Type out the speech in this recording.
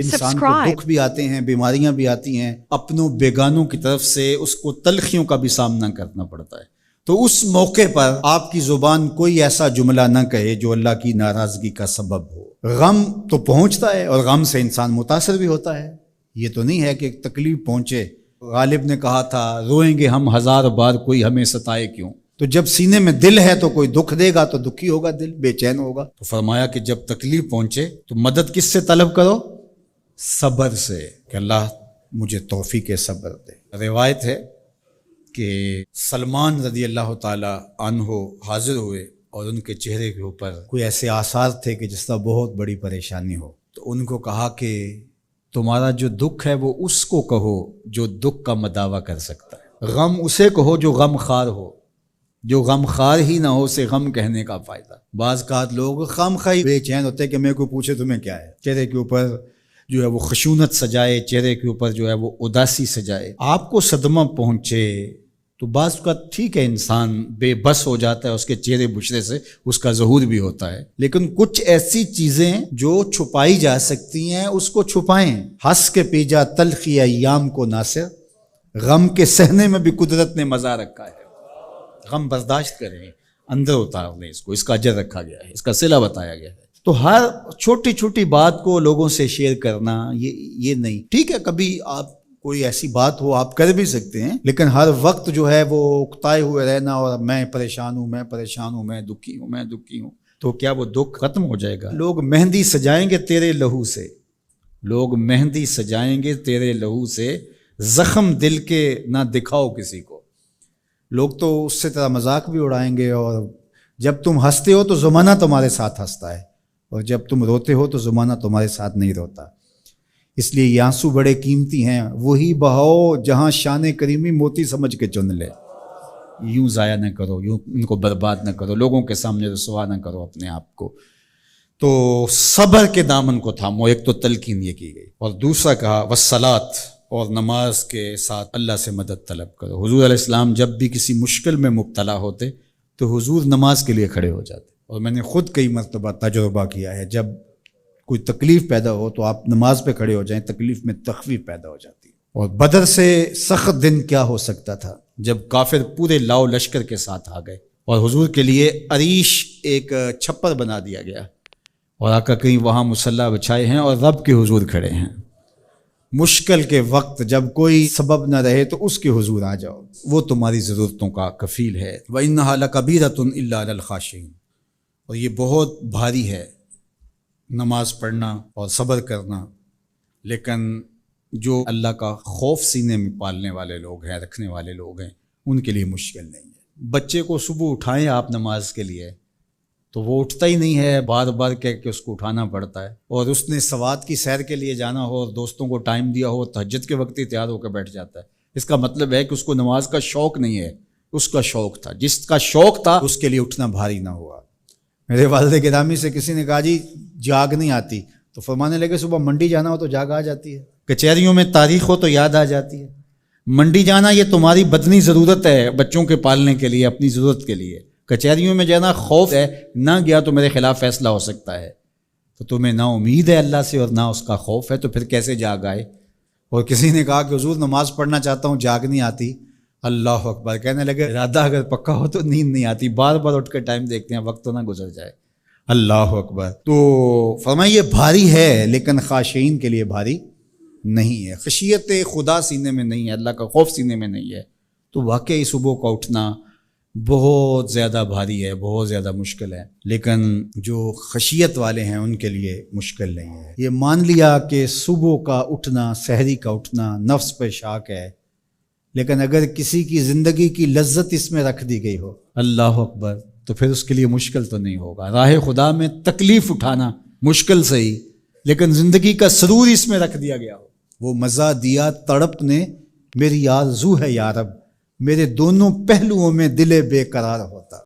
انسان کو دکھ بھی آتے ہیں، بیماریاں بھی آتی ہیں، اپنوں بیگانوں کی طرف سے اس کو تلخیوں کا بھی سامنا کرنا پڑتا ہے۔ تو اس موقع پر آپ کی زبان کوئی ایسا جملہ نہ کہے جو اللہ کی ناراضگی کا سبب ہو۔ غم تو پہنچتا ہے اور غم سے انسان متاثر بھی ہوتا ہے۔ یہ تو نہیں ہے کہ ایک تکلیف پہنچے۔ غالب نے کہا تھا روئیں گے ہم ہزار بار کوئی ہمیں ستائے کیوں۔ تو جب سینے میں دل ہے تو کوئی دکھ دے گا تو دکھی ہوگا، دل بے چین ہوگا۔ تو فرمایا کہ جب تکلیف پہنچے تو مدد کس سے طلب کرو؟ صبر سے، کہ اللہ مجھے توفیق صبر دے۔ روایت ہے کہ سلمان رضی اللہ تعالی عنہ حاضر ہوئے اور ان کے چہرے کے اوپر کوئی ایسے آثار تھے کہ جس طرح بہت بڑی پریشانی ہو۔ تو ان کو کہا کہ تمہارا جو دکھ ہے وہ اس کو کہو جو دکھ کا مداوع کر سکتا ہے، غم اسے کہو جو غم خار ہو، جو غم خار ہی نہ ہو اسے غم کہنے کا فائدہ۔ بعض اوقات لوگ خام خواہ بے چین ہوتے کہ میرے کو پوچھے تمہیں کیا ہے، چہرے کے اوپر جو ہے وہ خشونت سجائے، چہرے کے اوپر جو ہے وہ اداسی سجائے۔ آپ کو صدمہ پہنچے تو بعض اوقات ٹھیک ہے، انسان بے بس ہو جاتا ہے، اس کے چہرے بشرے سے اس کا ظہور بھی ہوتا ہے، لیکن کچھ ایسی چیزیں جو چھپائی جا سکتی ہیں اس کو چھپائیں۔ ہنس کے پی جا تلخی ایام کو ناصر، غم کے سہنے میں بھی قدرت نے مزہ رکھا ہے۔ غم برداشت کریں، اندر اتار لیں اس کو، اس کا اجر رکھا گیا ہے، اس کا صلہ بتایا گیا ہے۔ تو ہر چھوٹی چھوٹی بات کو لوگوں سے شیئر کرنا یہ نہیں، ٹھیک ہے کبھی آپ کوئی ایسی بات ہو آپ کر بھی سکتے ہیں، لیکن ہر وقت جو ہے وہ اکتائے ہوئے رہنا اور میں پریشان ہوں، میں پریشان ہوں، میں دکھی ہوں، میں دکھی ہوں، تو کیا وہ دکھ ختم ہو جائے گا؟ لوگ مہندی سجائیں گے تیرے لہو سے، لوگ مہندی سجائیں گے تیرے لہو سے، زخم دل کے نہ دکھاؤ کسی کو۔ لوگ تو اس سے طرح مذاق بھی اڑائیں گے، اور جب تم ہنستے ہو تو زمانہ تمہارے ساتھ ہنستا ہے، اور جب تم روتے ہو تو زمانہ تمہارے ساتھ نہیں روتا۔ اس لیے یہ آنسو بڑے قیمتی ہیں، وہی بہاؤ جہاں شان کریمی موتی سمجھ کے چن لے۔ یوں ضائع نہ کرو، یوں ان کو برباد نہ کرو، لوگوں کے سامنے رسوا نہ کرو اپنے آپ کو۔ تو صبر کے دامن کو تھامو، ایک تو تلقین یہ کی گئی، اور دوسرا کہا والصلاۃ، اور نماز کے ساتھ اللہ سے مدد طلب کرو۔ حضور علیہ السلام جب بھی کسی مشکل میں مبتلا ہوتے تو حضور نماز کے لیے کھڑے ہو جاتے، اور میں نے خود کئی مرتبہ تجربہ کیا ہے، جب کوئی تکلیف پیدا ہو تو آپ نماز پہ کھڑے ہو جائیں، تکلیف میں تخفیف پیدا ہو جاتی ہے۔ اور بدر سے سخت دن کیا ہو سکتا تھا جب کافر پورے لاؤ لشکر کے ساتھ آ گئے، اور حضور کے لیے عریش ایک چھپر بنا دیا گیا، اور آقا کہیں وہاں مصلی بچھائے ہیں اور رب کے حضور کھڑے ہیں۔ مشکل کے وقت جب کوئی سبب نہ رہے تو اس کے حضور آ جاؤ، وہ تمہاری ضرورتوں کا کفیل ہے۔ وَإِنَّهَا لَكَبِيرَةٌ إِلَّا عَلَى الْخَاشِعِينَ، اور یہ بہت بھاری ہے نماز پڑھنا اور صبر کرنا، لیکن جو اللہ کا خوف سینے میں پالنے والے لوگ ہیں، رکھنے والے لوگ ہیں، ان کے لیے مشکل نہیں ہے۔ بچے کو صبح اٹھائیں آپ نماز کے لیے تو وہ اٹھتا ہی نہیں ہے، بار بار کہہ کے اس کو اٹھانا پڑتا ہے، اور اس نے سوات کی سیر کے لیے جانا ہو اور دوستوں کو ٹائم دیا ہو، تہجد کے وقت ہی تیار ہو کے بیٹھ جاتا ہے۔ اس کا مطلب ہے کہ اس کو نماز کا شوق نہیں ہے، اس کا شوق تھا، جس کا شوق تھا اس کے لیے اٹھنا بھاری نہ ہوا۔ میرے والد گرامی سے کسی نے کہا جی جاگ نہیں آتی، تو فرمانے لگے صبح منڈی جانا ہو تو جاگ آ جاتی ہے، کچہریوں میں تاریخ ہو تو یاد آ جاتی ہے۔ منڈی جانا یہ تمہاری بدنی ضرورت ہے بچوں کے پالنے کے لیے، اپنی ضرورت کے لیے۔ کچہریوں میں جانا خوف ہے، نہ گیا تو میرے خلاف فیصلہ ہو سکتا ہے، تو تمہیں نہ امید ہے اللہ سے اور نہ اس کا خوف ہے، تو پھر کیسے جاگ آئے؟ اور کسی نے کہا کہ حضور نماز پڑھنا چاہتا ہوں، جاگ نہیں آتی۔ اللہ اکبر، کہنے لگے ارادہ اگر پکا ہو تو نیند نہیں آتی، بار بار اٹھ کے ٹائم دیکھتے ہیں وقت تو نہ گزر جائے۔ اللہ اکبر۔ تو فرمایا یہ بھاری ہے لیکن خاشعین کے لیے بھاری نہیں ہے، خشیت خدا سینے میں نہیں ہے، اللہ کا خوف سینے میں نہیں ہے، تو واقعی صبح کا اٹھنا بہت زیادہ بھاری ہے، بہت زیادہ مشکل ہے، لیکن جو خشیت والے ہیں ان کے لیے مشکل نہیں ہے۔ یہ مان لیا کہ صبح کا اٹھنا، سحری کا اٹھنا نفس پہ شاک ہے، لیکن اگر کسی کی زندگی کی لذت اس میں رکھ دی گئی ہو، اللہ اکبر، تو پھر اس کے لیے مشکل تو نہیں ہوگا۔ راہ خدا میں تکلیف اٹھانا مشکل صحیح، لیکن زندگی کا سرور اس میں رکھ دیا گیا ہو۔ وہ مزہ دیا تڑپ نے میری آرزو ہے یا رب، میرے دونوں پہلوؤں میں دل بے قرار ہوتا۔